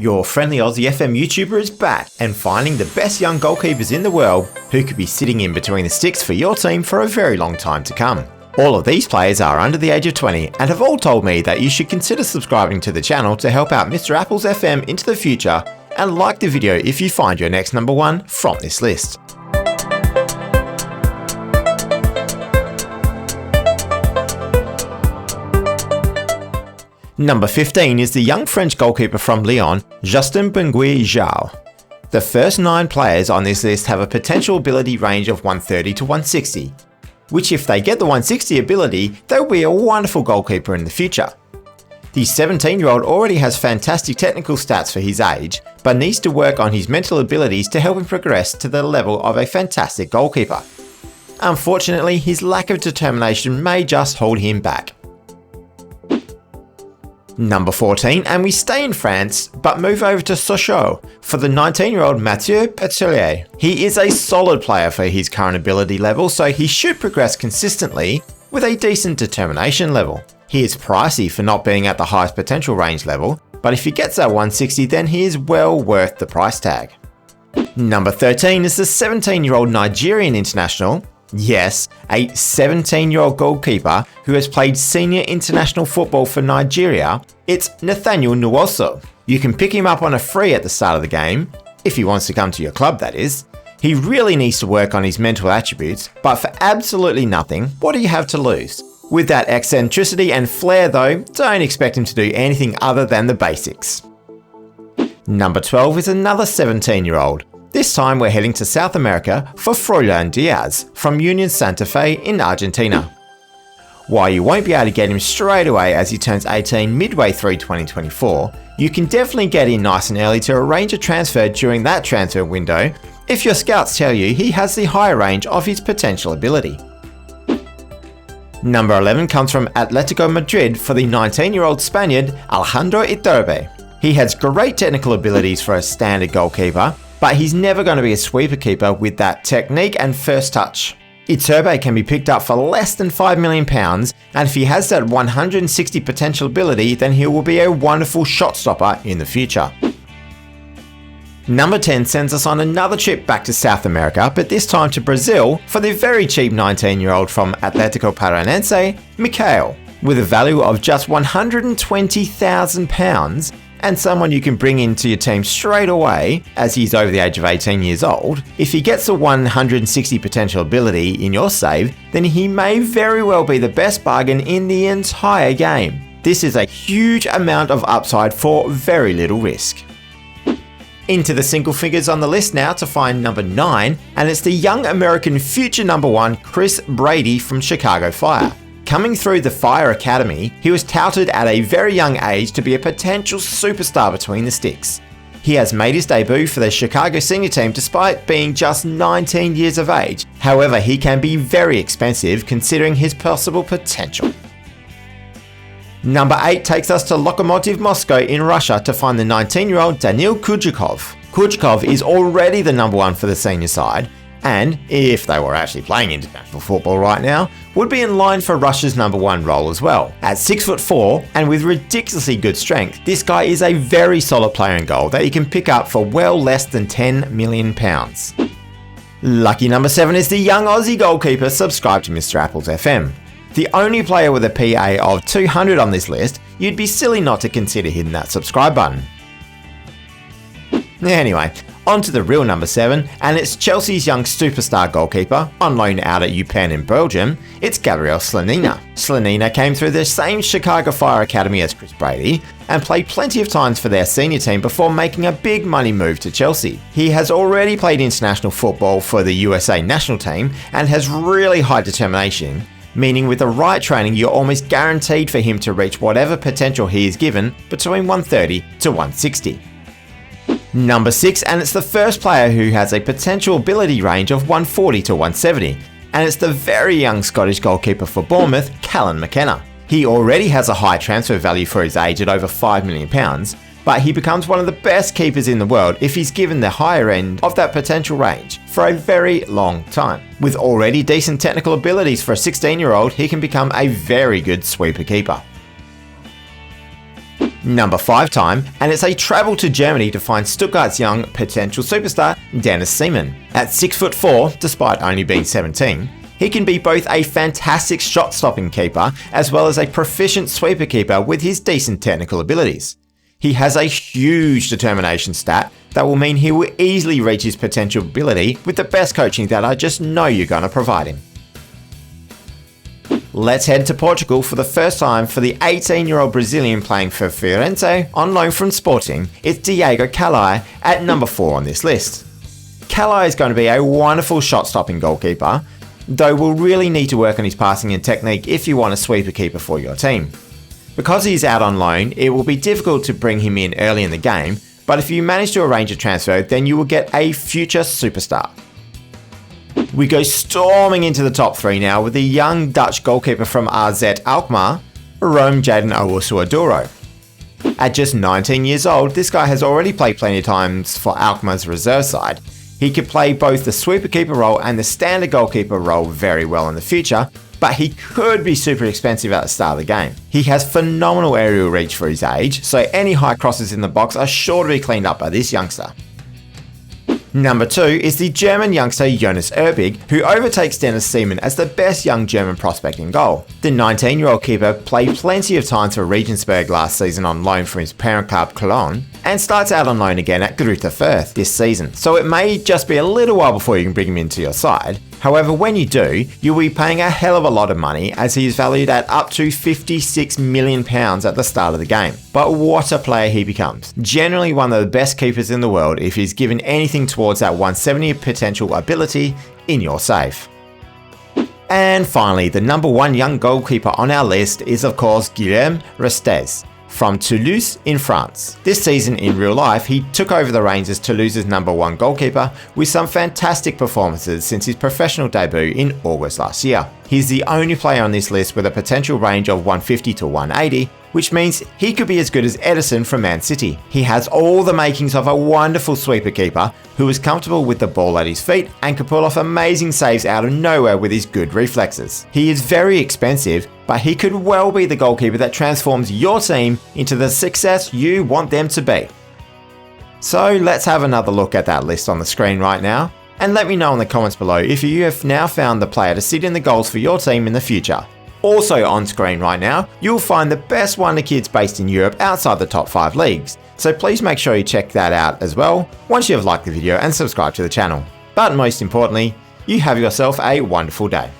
Your friendly Aussie FM YouTuber is back and finding the best young goalkeepers in the world who could be sitting in between the sticks for your team for a very long time to come. All of these players are under the age of 20 and have all told me that you should consider subscribing to the channel to help out Mr. Apples FM into the future, and like the video if you find your next number one from this list. Number 15 is the young French goalkeeper from Lyon, Justin Bangui-Zhao. The first 9 players on this list have a potential ability range of 130 to 160, which if they get the 160 ability, they'll be a wonderful goalkeeper in the future. The 17-year-old already has fantastic technical stats for his age, but needs to work on his mental abilities to help him progress to the level of a fantastic goalkeeper. Unfortunately, his lack of determination may just hold him back. Number 14, and we stay in France, but move over to Sochaux for the 19-year-old Mathieu Petrelier. He is a solid player for his current ability level, so he should progress consistently with a decent determination level. He is pricey for not being at the highest potential range level, but if he gets that 160 then he is well worth the price tag. Number 13 is the 17-year-old Nigerian international. Yes, a 17-year-old goalkeeper who has played senior international football for Nigeria. It's Nathaniel Nwosu. You can pick him up on a free at the start of the game, if he wants to come to your club that is. He really needs to work on his mental attributes, but for absolutely nothing, what do you have to lose? With that eccentricity and flair though, don't expect him to do anything other than the basics. Number 12 is another 17-year-old. This time we're heading to South America for Froilan Diaz from Union Santa Fe in Argentina. While you won't be able to get him straight away as he turns 18 midway through 2024, you can definitely get in nice and early to arrange a transfer during that transfer window if your scouts tell you he has the higher range of his potential ability. Number 11 comes from Atletico Madrid for the 19-year-old Spaniard Alejandro Iturbe. He has great technical abilities for a standard goalkeeper, but he's never going to be a sweeper keeper with that technique and first touch. Iturbe can be picked up for less than £5 million, and if he has that 160 potential ability, then he will be a wonderful shot stopper in the future. Number 10 sends us on another trip back to South America, but this time to Brazil for the very cheap 19-year-old from Atlético Paranaense, Mikhail. With a value of just £120,000, and someone you can bring into your team straight away as he's over the age of 18 years old, if he gets a 160 potential ability in your save, then he may very well be the best bargain in the entire game. This is a huge amount of upside for very little risk. Into the single figures on the list now to find number 9, and it's the young American future number 1 Chris Brady from Chicago Fire. Coming through the Fire Academy, he was touted at a very young age to be a potential superstar between the sticks. He has made his debut for the Chicago senior team despite being just 19 years of age. However, he can be very expensive considering his possible potential. Number 8 takes us to Lokomotiv Moscow in Russia to find the 19-year-old Daniil Kujakov. Kujakov is already the number 1 for the senior side, and, if they were actually playing international football right now, would be in line for Russia's number 1 role as well. At 6'4" and with ridiculously good strength, this guy is a very solid player in goal that you can pick up for well less than £10 million. Lucky number 7 is the young Aussie goalkeeper subscribed to Mr. Apples FM. The only player with a PA of 200 on this list, you'd be silly not to consider hitting that subscribe button. Anyway, on to the real number 7, and it's Chelsea's young superstar goalkeeper, on loan out at UPenn in Belgium, it's Gabriel Slonina. Slonina came through the same Chicago Fire Academy as Chris Brady, and played plenty of times for their senior team before making a big money move to Chelsea. He has already played international football for the USA national team, and has really high determination, meaning with the right training you're almost guaranteed for him to reach whatever potential he is given between 130 to 160. Number 6, and it's the first player who has a potential ability range of 140 to 170, and it's the very young Scottish goalkeeper for Bournemouth, Callum McKenna. He already has a high transfer value for his age at over £5 million, but he becomes one of the best keepers in the world if he's given the higher end of that potential range for a very long time. With already decent technical abilities for a 16-year-old, he can become a very good sweeper keeper. Number 5 time, and it's a travel to Germany to find Stuttgart's young potential superstar, Dennis Seaman. At 6'4", despite only being 17, he can be both a fantastic shot-stopping keeper as well as a proficient sweeper keeper with his decent technical abilities. He has a huge determination stat that will mean he will easily reach his potential ability with the best coaching that I just know you're going to provide him. Let's head to Portugal for the first time for the 18-year-old Brazilian playing for Fiorentina on loan from Sporting. It's Diego Calai at number 4 on this list. Calai is going to be a wonderful shot-stopping goalkeeper, though will really need to work on his passing and technique if you want a sweeper keeper for your team. Because he's out on loan, it will be difficult to bring him in early in the game, but if you manage to arrange a transfer, then you will get a future superstar. We go storming into the top 3 now with the young Dutch goalkeeper from AZ Alkmaar, Rome Jadon Owusu-Oduro. At just 19 years old, this guy has already played plenty of times for Alkmaar's reserve side. He could play both the sweeper keeper role and the standard goalkeeper role very well in the future, but he could be super expensive at the start of the game. He has phenomenal aerial reach for his age, so any high crosses in the box are sure to be cleaned up by this youngster. Number 2 is the German youngster Jonas Erbig, who overtakes Dennis Seaman as the best young German prospect in goal. The 19-year-old keeper played plenty of times for Regensburg last season on loan from his parent club Cologne, and starts out on loan again at Greuther Fürth this season, so it may just be a little while before you can bring him into your side. However, when you do, you'll be paying a hell of a lot of money as he is valued at up to £56 million at the start of the game. But what a player he becomes. Generally one of the best keepers in the world if he's given anything towards that 170 potential ability in your save. And finally, the number 1 young goalkeeper on our list is of course Guillaume Restes from Toulouse in France. This season in real life, he took over the reins as Toulouse's number 1 goalkeeper with some fantastic performances since his professional debut in August last year. He's the only player on this list with a potential range of 150 to 180, which means he could be as good as Ederson from Man City. He has all the makings of a wonderful sweeper keeper who is comfortable with the ball at his feet and can pull off amazing saves out of nowhere with his good reflexes. He is very expensive, but he could well be the goalkeeper that transforms your team into the success you want them to be. So let's have another look at that list on the screen right now, and let me know in the comments below if you have now found the player to sit in the goals for your team in the future. Also on screen right now, you'll find the best wonder kids based in Europe outside the top 5 leagues, so please make sure you check that out as well once you have liked the video and subscribed to the channel. But most importantly, you have yourself a wonderful day.